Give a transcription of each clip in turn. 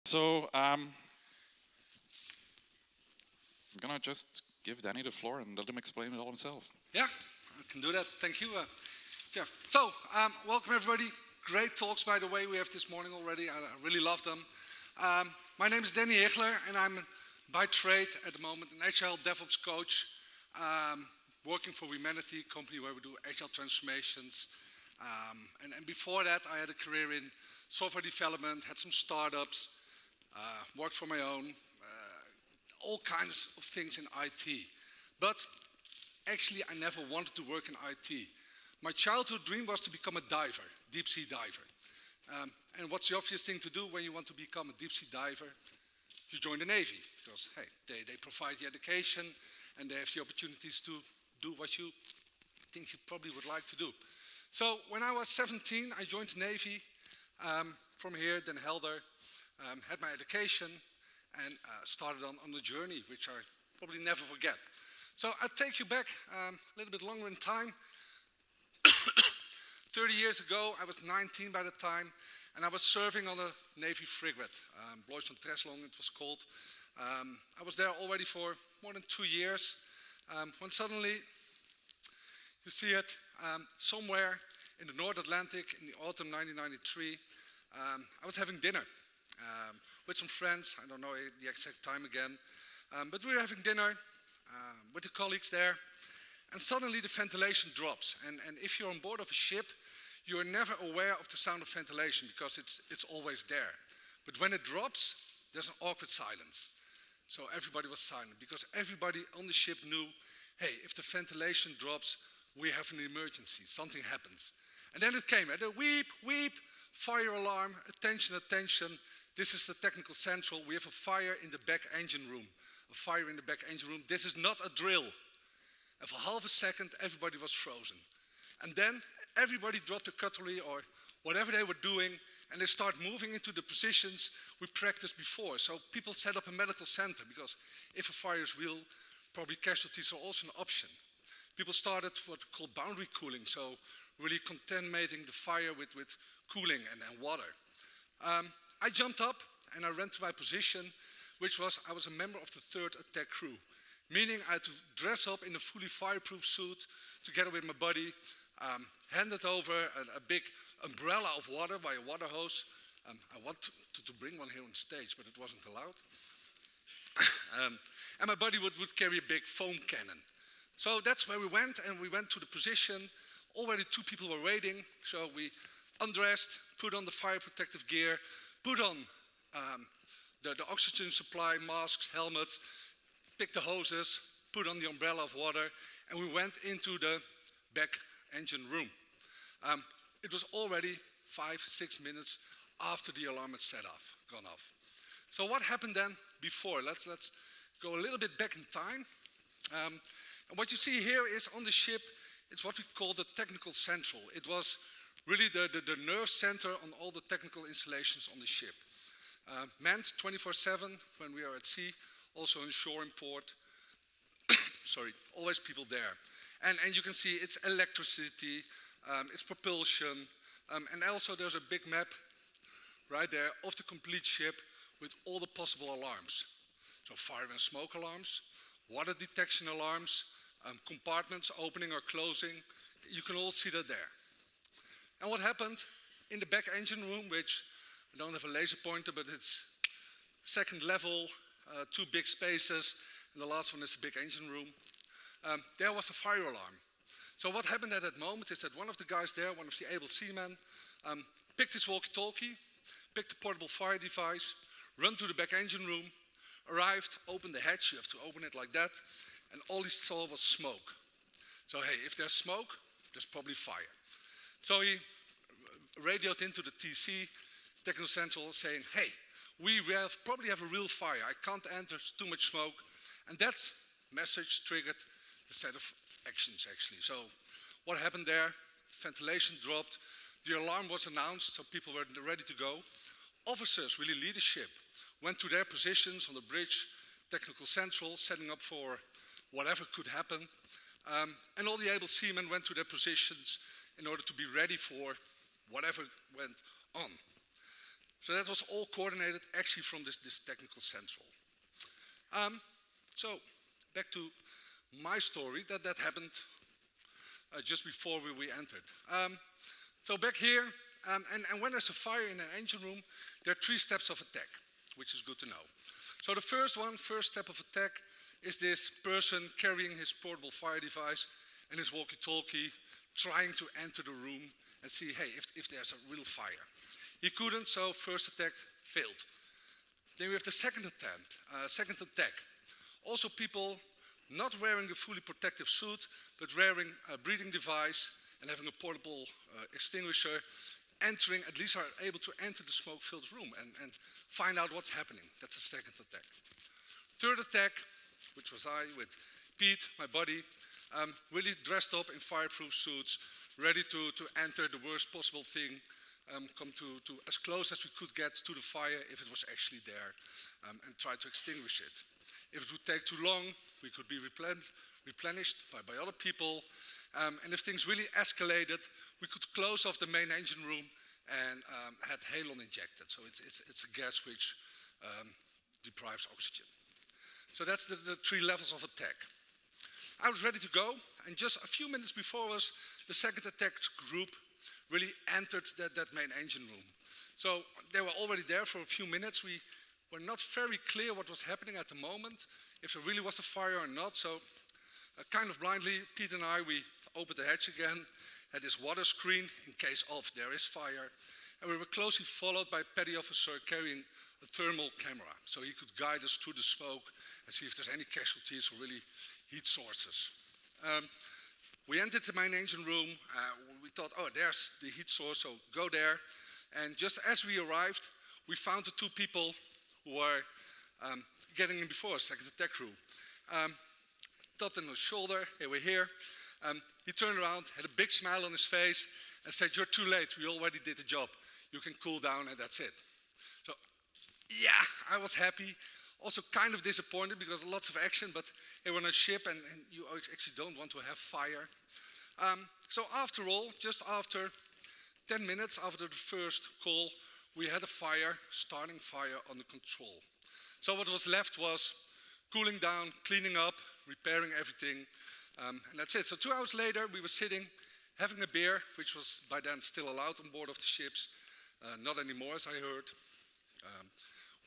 So I'm gonna just give Danny the floor and let him explain it all himself. Yeah, I can do that. Thank you, Jeff. So, welcome everybody. Great talks, by the way, we have this morning already. I really love them. My name is Danny Higler, and I'm by trade at the moment an Agile DevOps coach, working for Humanity, a company where we do Agile transformations. And before that, I had a career in software development, had some startups, worked for my own, all kinds of things in IT. But actually, I never wanted to work in IT. My childhood dream was to become a diver, deep sea diver. And what's the obvious thing to do when you want to become a deep sea diver? You join the Navy, because hey, they provide the education and they have the opportunities to do what you think you probably would like to do. So when I was 17, I joined the Navy from here, then Higler, had my education and started on the journey, which I probably never forget. So I'll take you back a little bit longer in time. 30 years ago, I was 19 by the time, and I was serving on a Navy frigate, Blois van Treslong it was called. I was there already for more than 2 years, when suddenly, you see it, somewhere in the North Atlantic in the autumn 1993, I was having dinner with some friends. I don't know the exact time again, but we were having dinner with the colleagues there. And suddenly the ventilation drops. And if you're on board of a ship, you're never aware of the sound of ventilation because it's always there. But when it drops, there's an awkward silence. So everybody was silent because everybody on the ship knew, hey, if the ventilation drops, we have an emergency, something happens. And then it came, the weep, weep, fire alarm, attention, attention. This is the technical central. We have a fire in the back engine room. A fire in the back engine room. This is not a drill. And for half a second, everybody was frozen. And then everybody dropped the cutlery or whatever they were doing, and they start moving into the positions we practiced before. So people set up a medical center, because if a fire is real, probably casualties are also an option. People started what we call boundary cooling, so really contaminating the fire with cooling and water. I jumped up and I ran to my position, which was, I was a member of the 3rd attack crew. Meaning I had to dress up in a fully fireproof suit together with my buddy, handed over a big umbrella of water by a water hose. I wanted to bring one here on stage, but it wasn't allowed. And my buddy would carry a big foam cannon. So that's where we went, and we went to the position. Already 2 people were waiting, so we undressed, put on the fire protective gear, put on the oxygen supply, masks, helmets, picked the hoses, put on the umbrella of water, and we went into the back engine room. It was already 5-6 minutes after the alarm had gone off. So what happened then before? Let's go a little bit back in time. And what you see here is on the ship, it's what we call the technical central. It was really the nerve center on all the technical installations on the ship. Manned 24/7 when we are at sea, also in shore and port. Sorry, always people there. And you can see it's electricity, it's propulsion, and also there's a big map right there of the complete ship with all the possible alarms. So fire and smoke alarms, water detection alarms, compartments opening or closing. You can all see that there. And what happened in the back engine room, which I don't have a laser pointer, but it's 2nd level, 2 big spaces, and the last one is a big engine room. There was a fire alarm. So what happened at that moment is that one of the guys there, one of the able seamen, picked his walkie-talkie, picked the portable fire device, ran to the back engine room, arrived, opened the hatch, you have to open it like that, and all he saw was smoke. So hey, if there's smoke, there's probably fire. So he radioed into the TC, Technical Central, saying, hey, we probably have a real fire. I can't enter, there's too much smoke. And that message triggered the set of actions, actually. So what happened there? Ventilation dropped. The alarm was announced, so people were ready to go. Officers, really leadership, went to their positions on the bridge, Technical Central, setting up for whatever could happen. And all the able seamen went to their positions in order to be ready for whatever went on. So that was all coordinated actually from this technical central. So back to my story, that happened just before we entered. So back here, and when there's a fire in an engine room, there are 3 steps of attack, which is good to know. So the first step of attack is this person carrying his portable fire device and his walkie-talkie, trying to enter the room and see, hey, if there's a real fire. He couldn't, so first attack failed. Then we have the second attack. Also people not wearing the fully protective suit, but wearing a breathing device and having a portable extinguisher, entering, at least are able to enter the smoke-filled room and find out what's happening. That's the second attack. Third attack, which was I with Pete, my buddy, really dressed up in fireproof suits, ready to enter the worst possible thing, come to as close as we could get to the fire if it was actually there, and try to extinguish it. If it would take too long, we could be replenished by other people. And if things really escalated, we could close off the main engine room and had halon injected. So it's a gas which deprives oxygen. So that's the 3 levels of attack. I was ready to go, and just a few minutes before us, the second attack group really entered that main engine room. So they were already there for a few minutes. We were not very clear what was happening at the moment, if there really was a fire or not. So kind of blindly, Pete and I, we opened the hatch again, had this water screen in case of there is fire. And we were closely followed by a petty officer carrying a thermal camera, so he could guide us through the smoke and see if there's any casualties or really heat sources. We entered the main engine room. We thought, oh, there's the heat source, so go there. And just as we arrived, we found the 2 people who were getting in before us, second attack crew. Tapped him on the shoulder, hey, we're here. He turned around, had a big smile on his face, and said, you're too late, we already did the job. You can cool down and that's it. So, yeah, I was happy. Also kind of disappointed because lots of action, but hey, we're on a ship and you actually don't want to have fire. So after all, just after 10 minutes after the first call, we had a fire, starting fire under control. So what was left was cooling down, cleaning up, repairing everything, and that's it. So 2 hours later, we were sitting, having a beer, which was by then still allowed on board of the ships. Not anymore, as I heard.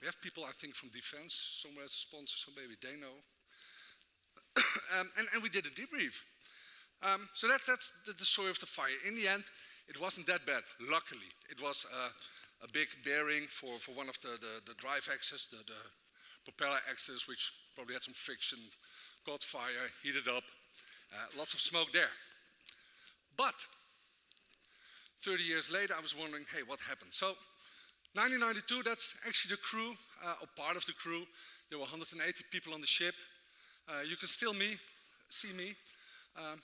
We have people, I think, from defense, somewhere as a sponsor, so maybe they know. and we did a debrief. So that's the story of the fire. In the end, it wasn't that bad, luckily. It was a big bearing for one of the drive axes, the propeller axis, which probably had some friction, caught fire, heated up, lots of smoke there. But 30 years later, I was wondering, hey, what happened? So 1992, that's actually the crew, or part of the crew. There were 180 people on the ship. You can still see me. I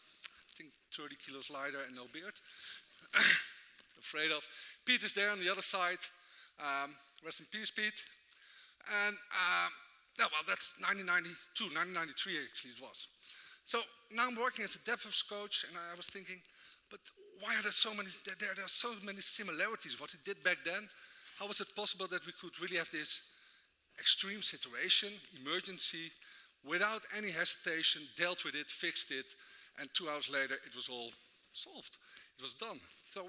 think 30 kilos lighter and no beard. Afraid of. Pete is there on the other side. Rest in peace, Pete. And well, that's 1992, 1993 actually it was. So now I'm working as a DevOps coach, and I was thinking, but why are there so many? There are so many similarities. What he did back then. How was it possible that we could really have this extreme situation, emergency, without any hesitation, dealt with it, fixed it, and 2 hours later it was all solved. It was done. So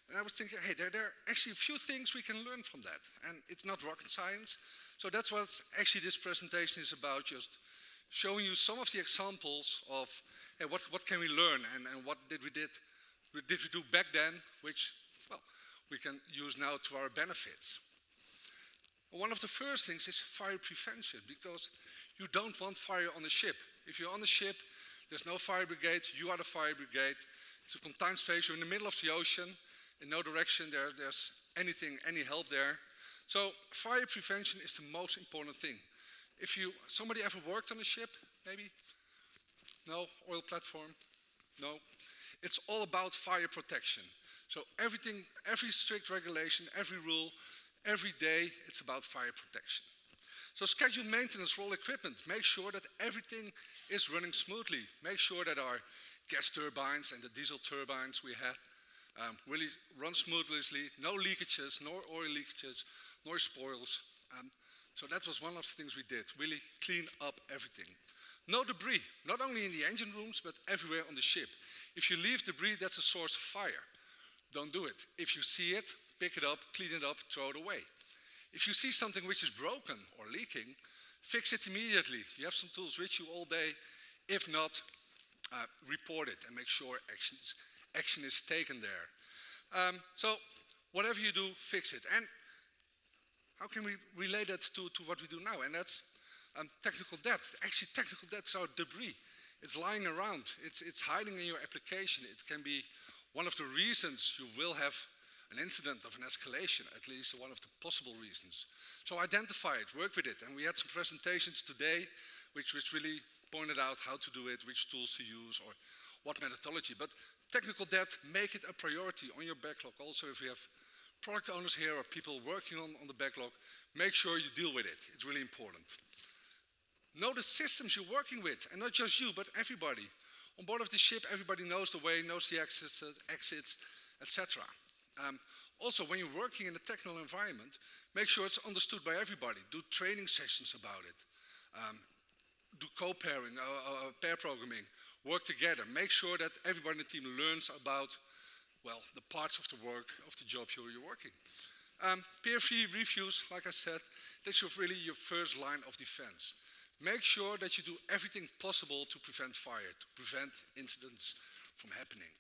and I was thinking, hey, there are actually a few things we can learn from that, and it's not rocket science. So that's what actually this presentation is about, just showing you some of the examples of, hey, what can we learn, and what did we do back then, which, well, we can use now to our benefits. One of the first things is fire prevention, because you don't want fire on a ship. If you're on a ship, there's no fire brigade, you are the fire brigade. It's a confined space, you're in the middle of the ocean, in no direction there's any help there. So fire prevention is the most important thing. If somebody ever worked on a ship, maybe? No? Oil platform? No? It's all about fire protection. So everything, every strict regulation, every rule, every day, it's about fire protection. So schedule maintenance for all equipment. Make sure that everything is running smoothly. Make sure that our gas turbines and the diesel turbines we had really run smoothly, no leakages, no oil leakages, no spoils. So that was one of the things we did, really clean up everything. No debris, not only in the engine rooms, but everywhere on the ship. If you leave debris, that's a source of fire. Don't do it. If you see it, pick it up, clean it up, throw it away. If you see something which is broken or leaking, fix it immediately. You have some tools with you all day. If not, report it and make sure action is taken there. So whatever you do, fix it. And how can we relate that to what we do now? And that's technical debt. Actually, technical debts are debris. It's lying around. It's hiding in your application. It can be one of the reasons you will have an incident of an escalation, at least one of the possible reasons. So identify it, work with it. And we had some presentations today which really pointed out how to do it, which tools to use, or what methodology. But technical debt, make it a priority on your backlog. Also, if you have product owners here or people working on the backlog, make sure you deal with it. It's really important. Know the systems you're working with, and not just you, but everybody. On board of the ship, everybody knows the way, knows the exits, etc. Also, when you're working in a technical environment, make sure it's understood by everybody. Do training sessions about it. Do co-pairing, pair programming, work together. Make sure that everybody in the team learns about, well, the parts of the work, of the job you're working. Peer reviews, like I said, that's really your first line of defense. Make sure that you do everything possible to prevent fire, to prevent incidents from happening.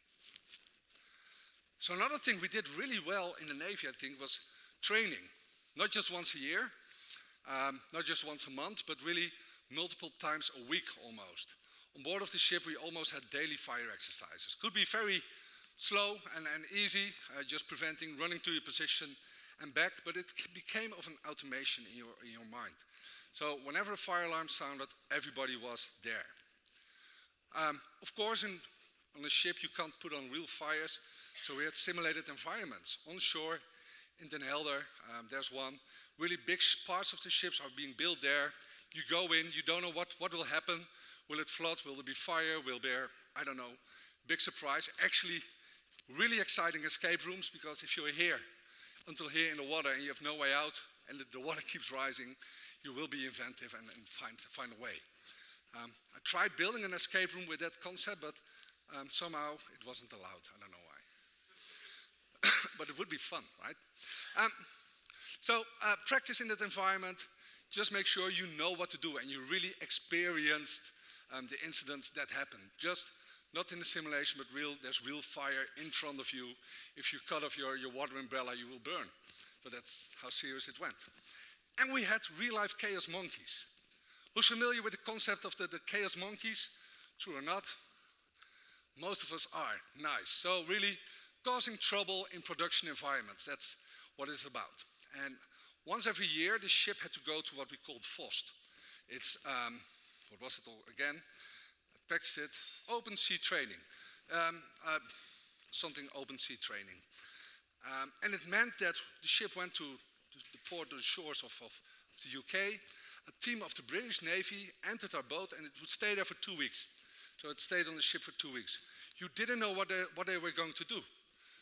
So another thing we did really well in the Navy, I think, was training. Not just once a year, not just once a month, but really multiple times a week almost. On board of the ship, we almost had daily fire exercises. Could be very slow and easy, just preventing running to your position and back, but it became of an automation in your mind. So whenever a fire alarm sounded, everybody was there. Of course, on a ship, you can't put on real fires, so we had simulated environments. On shore, in Den Helder, there's one. Really big parts of the ships are being built there. You go in, you don't know what will happen. Will it flood? Will there be fire? Will there, I don't know, big surprise. Actually, really exciting escape rooms, because if you're here, until here in the water, and you have no way out, and the water keeps rising, you will be inventive and find a way. I tried building an escape room with that concept, but somehow it wasn't allowed. I don't know why. But it would be fun, right? So practice in that environment. Just make sure you know what to do and you really experienced the incidents that happen. Just not in the simulation, but there's real fire in front of you. If you cut off your water umbrella, you will burn. So that's how serious it went. And we had real-life chaos monkeys. Who's familiar with the concept of the chaos monkeys? True or not? Most of us are. Nice. So really causing trouble in production environments. That's what it's about. And once every year, the ship had to go to what we called FOST. It's, what was it all again? I practiced it. Open sea training. Something open sea training. And it meant that the ship went to the shores of the UK. A team of the British Navy entered our boat, and it would stay there for 2 weeks. So it stayed on the ship for 2 weeks. You didn't know what they were going to do.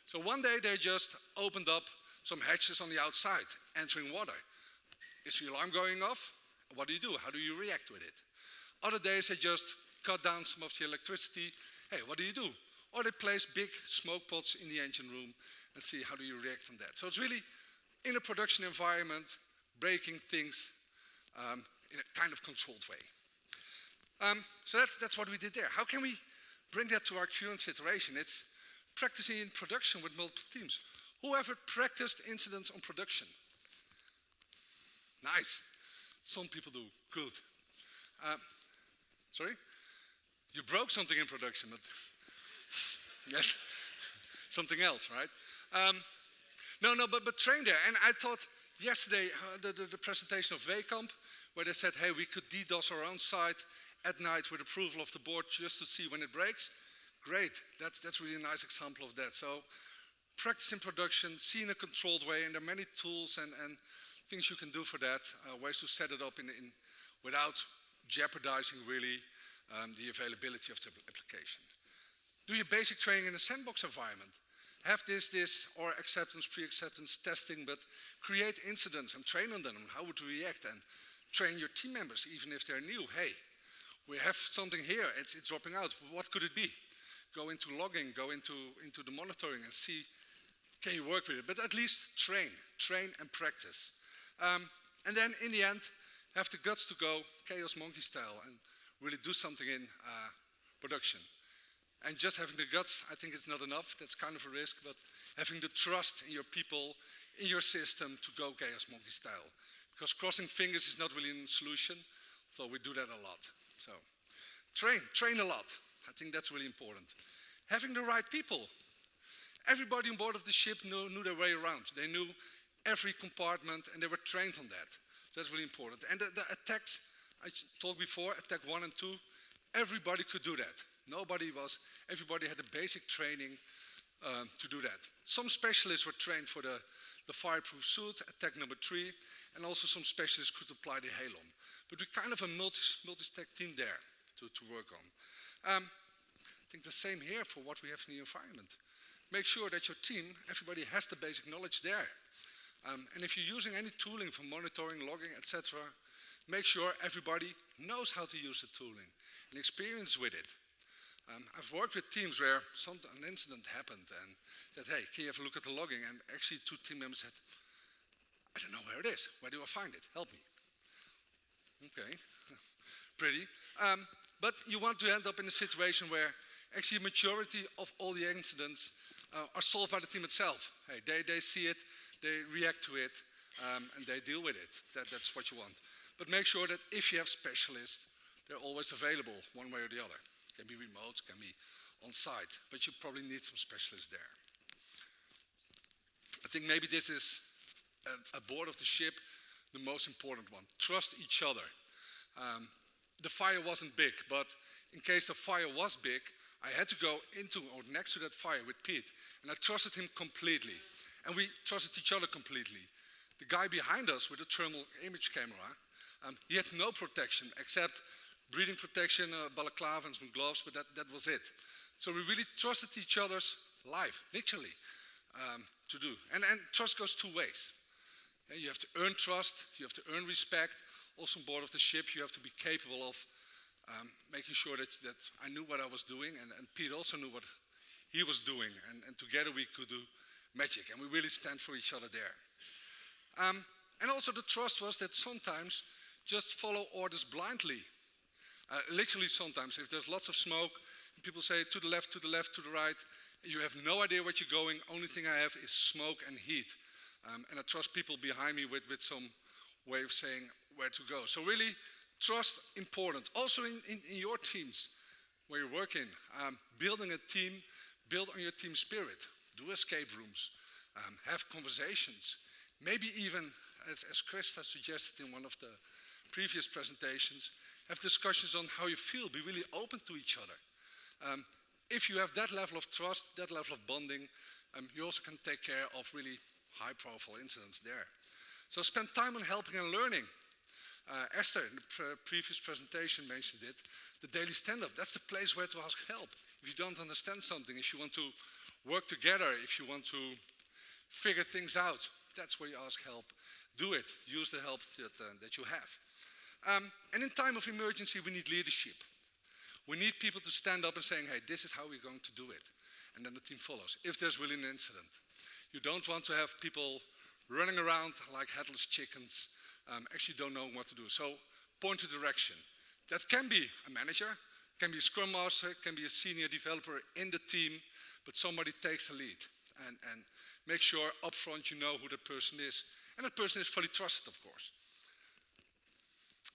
So one day they just opened up some hatches on the outside, entering water. Is the alarm going off? What do you do? How do you react with it? Other days they just cut down some of the electricity. Hey, what do you do? Or they place big smoke pots in the engine room and see how do you react from that. So it's really in a production environment, breaking things in a kind of controlled way. So that's what we did there. How can we bring that to our current situation? It's practicing in production with multiple teams. Whoever practiced incidents on production? Nice. Some people do. Good. Sorry? You broke something in production, but yes, something else, right? But train there. And I thought yesterday, the presentation of WCAMP, where they said, hey, we could DDoS our own site at night with approval of the board just to see when it breaks. Great. That's really a nice example of that. So practice in production, see in a controlled way, and there are many tools and things you can do for that, ways to set it up without jeopardizing really the availability of the application. Do your basic training in a sandbox environment. have this, or acceptance, pre-acceptance testing, but create incidents and train on them, how would we react, and train your team members, even if they're new. Hey, we have something here, it's dropping out, what could it be? Go into logging, go into the monitoring and see, can you work with it? But at least train and practice. And then in the end, have the guts to go chaos monkey style and really do something in production. And just having the guts, I think it's not enough, that's kind of a risk, but having the trust in your people, in your system to go chaos monkey style. Because crossing fingers is not really a solution, so we do that a lot. So train a lot. I think that's really important. Having the right people. Everybody on board of the ship knew their way around. They knew every compartment and they were trained on that. That's really important. And the attacks, I told before, attack 1 and 2, everybody could do that. Everybody had the basic training to do that. Some specialists were trained for the fireproof suit, attack number 3, and also some specialists could apply the halon. But we kind of a multi-stack team there to work on. I think the same here for what we have in the environment. Make sure that your team, everybody has the basic knowledge there. And if you're using any tooling for monitoring, logging, etc., make sure everybody knows how to use the tooling and experience with it. I've worked with teams where an incident happened and said, hey, can you have a look at the logging? And actually 2 team members said, I don't know where it is. Where do I find it? Help me. Okay, pretty. But you want to end up in a situation where actually a majority of all the incidents are solved by the team itself. Hey, they see it, they react to it, and they deal with it. That's what you want. But make sure that if you have specialists, they're always available one way or the other. Can be remote, can be on site, but you probably need some specialists there. I think maybe this is aboard of the ship, the most important one. Trust each other. The fire wasn't big, but in case the fire was big, I had to go into or next to that fire with Pete, and I trusted him completely. And we trusted each other completely. The guy behind us with the thermal image camera, he had no protection except breathing protection, balaclava and some gloves, but that was it. So we really trusted each other's life, literally, to do. And trust goes 2 ways. You have to earn trust, you have to earn respect. Also on board of the ship, you have to be capable of making sure that I knew what I was doing, and Pete also knew what he was doing, and together we could do magic, and we really stand for each other there. And also the trust was that sometimes just follow orders blindly. Literally sometimes, if there's lots of smoke, people say to the left, to the right, you have no idea what you're going, only thing I have is smoke and heat. And I trust people behind me with some way of saying where to go. So really, trust important. Also in your teams where you work in, building a team, build on your team spirit. Do escape rooms, have conversations. Maybe even, as Krista suggested in one of the previous presentations, have discussions on how you feel, be really open to each other. If you have that level of trust, that level of bonding, you also can take care of really high-profile incidents there. So spend time on helping and learning. Esther, in the previous presentation, mentioned it. The daily stand-up, that's the place where to ask help. If you don't understand something, if you want to work together, if you want to figure things out, that's where you ask help. Do it. Use the help that you have. And in time of emergency, we need leadership. We need people to stand up and saying, hey, this is how we're going to do it. And then the team follows, if there's really an incident. You don't want to have people running around like headless chickens, actually don't know what to do. So point of direction. That can be a manager, can be a scrum master, can be a senior developer in the team, but somebody takes the lead. And make sure up front you know who that person is. And that person is fully trusted, of course.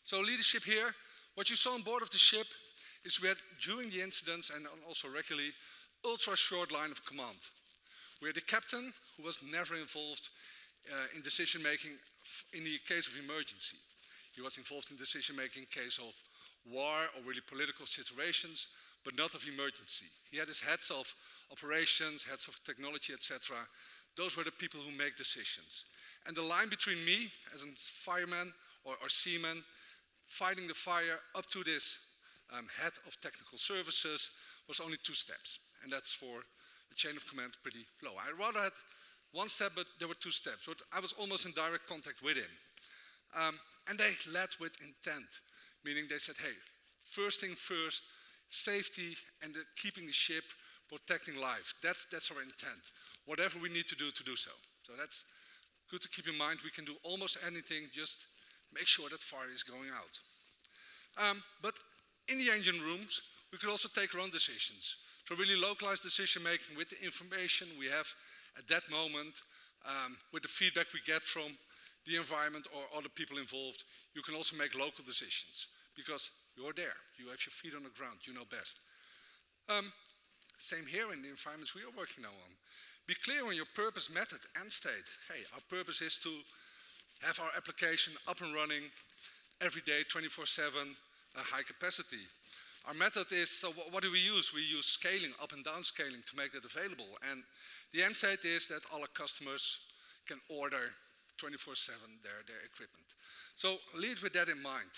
So leadership here, what you saw on board of the ship is we had, during the incidents and also regularly, ultra short line of command. We had the captain who was never involved in decision making in the case of emergency. He was involved in decision making in case of war or really political situations, but not of emergency. He had his heads of operations, heads of technology, etc. Those were the people who make decisions. And the line between me as a fireman or seaman fighting the fire up to this head of technical services was only 2 steps. And that's for the chain of command pretty low. I rather had one step, but there were two steps. But I was almost in direct contact with him. And they led with intent, meaning they said, hey, first thing first, safety and keeping the ship, protecting life. That's our intent. Whatever we need to do so. So that's good to keep in mind. We can do almost anything, just make sure that fire is going out. But in the engine rooms, we could also take our own decisions. So really localized decision making with the information we have at that moment, with the feedback we get from the environment or other people involved, you can also make local decisions because you're there, you have your feet on the ground, you know best. Same here in the environments we are working now on. Be clear on your purpose, method, and state. Hey, our purpose is to have our application up and running every day, 24/7, high capacity. Our method is, so what do we use? We use scaling, up and down scaling to make that available. And the end state is that all our customers can order 24/7 their equipment. So lead with that in mind.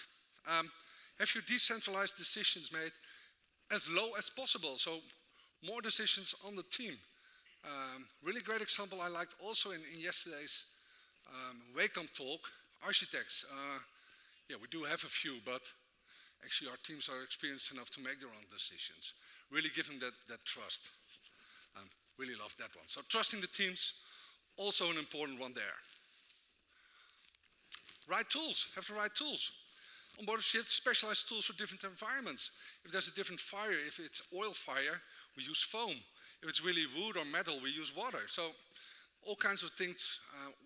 Have your decentralized decisions made as low as possible. So more decisions on the team. Really great example I liked also in yesterday's Wacom talk, architects. Yeah, we do have a few, but actually our teams are experienced enough to make their own decisions. Really give them that trust. Really love that one. So trusting the teams, also an important one there. Right tools, have the right tools. On board ship, specialized tools for different environments. If there's a different fire, if it's oil fire, we use foam. If it's really wood or metal, we use water. So all kinds of things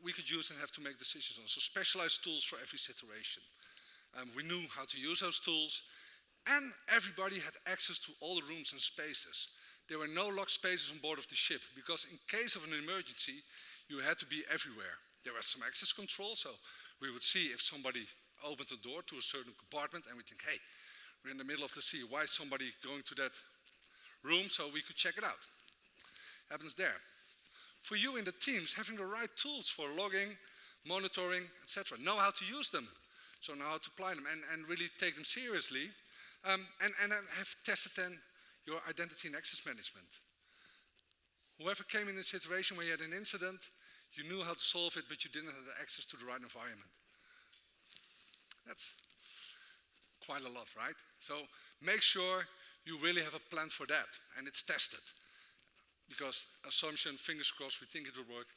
we could use and have to make decisions on. So specialized tools for every situation. We knew how to use those tools, and everybody had access to all the rooms and spaces. There were no locked spaces on board of the ship, because in case of an emergency, you had to be everywhere. There was some access control, so we would see if somebody opened the door to a certain compartment, and we think, hey, we're in the middle of the sea, why is somebody going to that room? So we could check it out. Happens there. For you in the teams, having the right tools for logging, monitoring, etc. Know how to use them. So know how to apply them and really take them seriously. And have tested then your identity and access management. Whoever came in a situation where you had an incident, you knew how to solve it, but you didn't have the access to the right environment. That's quite a lot, right? So make sure you really have a plan for that, and it's tested. Because assumption, fingers crossed, we think it will work,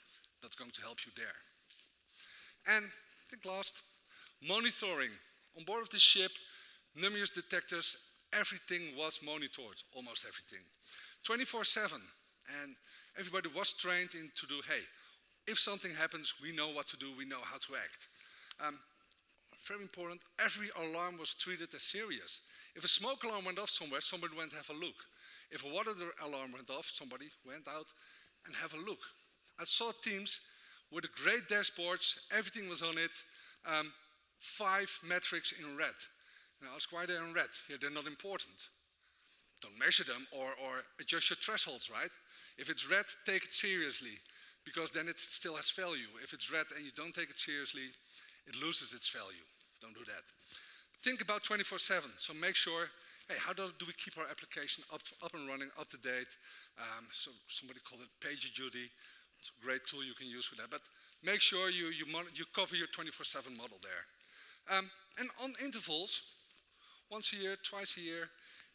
that's going to help you there. And I think last, monitoring. On board of the ship, numerous detectors, everything was monitored, almost everything. 24/7, and everybody was trained to do, hey, if something happens, we know what to do, we know how to act. Very important, every alarm was treated as serious. If a smoke alarm went off somewhere, somebody went to have a look. If a water alarm went off, somebody went out and have a look. I saw teams with great dashboards, everything was on it, 5 metrics in red. And I asked, why they're in red? Yeah, they're not important. Don't measure them or adjust your thresholds, right? If it's red, take it seriously, because then it still has value. If it's red and you don't take it seriously, it loses its value. Don't do that. Think about 24/7, so make sure, hey, how do we keep our application up and running, up to date? So somebody called it PagerDuty. It's a great tool you can use for that, but make sure you cover your 24/7 model there. And on intervals, once a year, twice a year,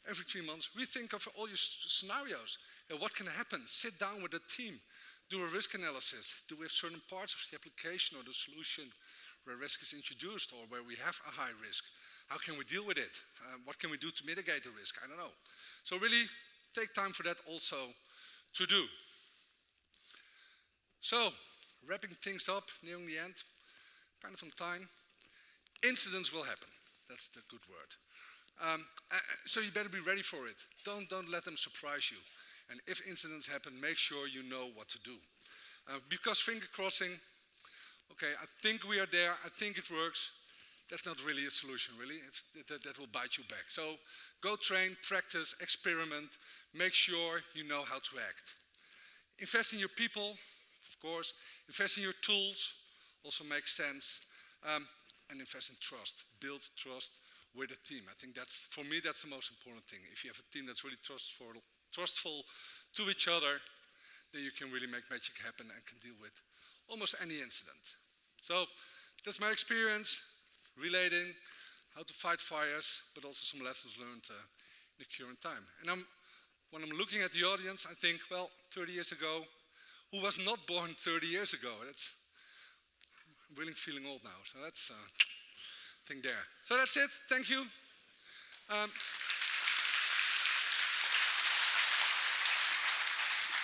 every 3 months, rethink of all your scenarios. What can happen? Sit down with the team, do a risk analysis. Do we have certain parts of the application or the solution where risk is introduced or where we have a high risk? How can we deal with it? What can we do to mitigate the risk? I don't know. So really take time for that also to do. So wrapping things up, nearing the end, kind of on time. Incidents will happen. That's the good word. So you better be ready for it. Don't let them surprise you. And if incidents happen, make sure you know what to do. Because finger crossing, okay, I think we are there, I think it works. That's not really a solution, really. That will bite you back. So go train, practice, experiment, make sure you know how to act. Invest in your people, of course. Invest in your tools, also makes sense. And invest in trust. Build trust with a team. I think that's, for me, that's the most important thing. If you have a team that's really trustful to each other, then you can really make magic happen and can deal with almost any incident. So that's my experience relating how to fight fires, but also some lessons learned in the current time. And when I'm looking at the audience, I think, well, 30 years ago, who was not born 30 years ago? I'm really feeling old now, so that's thing there. So that's it, thank you.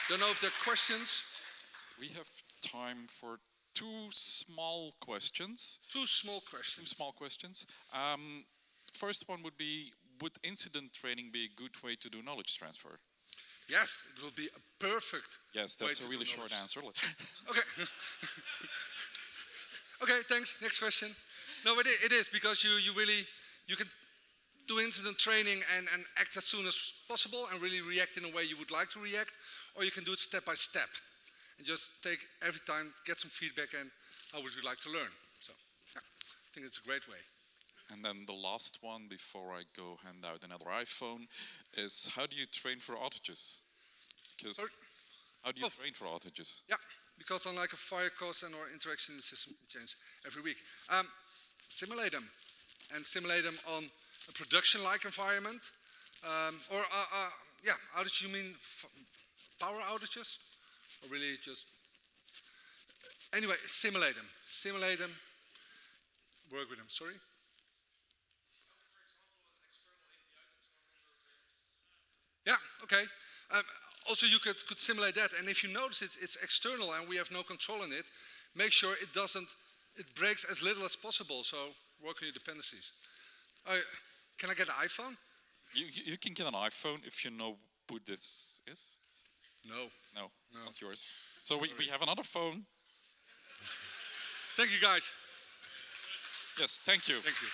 Don't know if there are questions. We have time for two small questions. Two small questions. Two small questions. First one would be, would incident training be a good way to do knowledge transfer? Yes, it will be a perfect. Yes, that's way a to really do short knowledge. answer. Okay. Okay, thanks. Next question. No, it is because you can do incident training and act as soon as possible and really react in a way you would like to react, or you can do it step by step and just take every time, get some feedback, and how would you like to learn? So, yeah, I think it's a great way. And then the last one, before I go hand out another iPhone, is how do you train for outages? Because how do you train for outages? Yeah, because unlike a fire cost and or interaction in the system can change every week. Simulate them, and simulate them on a production-like environment. Yeah, outage, you mean power outages? Or really just, anyway, simulate them, work with them, sorry? Yeah, okay. Also, you could simulate that, and if you notice it's external and we have no control in it, make sure it breaks as little as possible, so work on your dependencies. Can I get an iPhone? You can get an iPhone if you know who this is. No. No, not yours. So we have another phone. Thank you, guys. Yes, thank you. Thank you.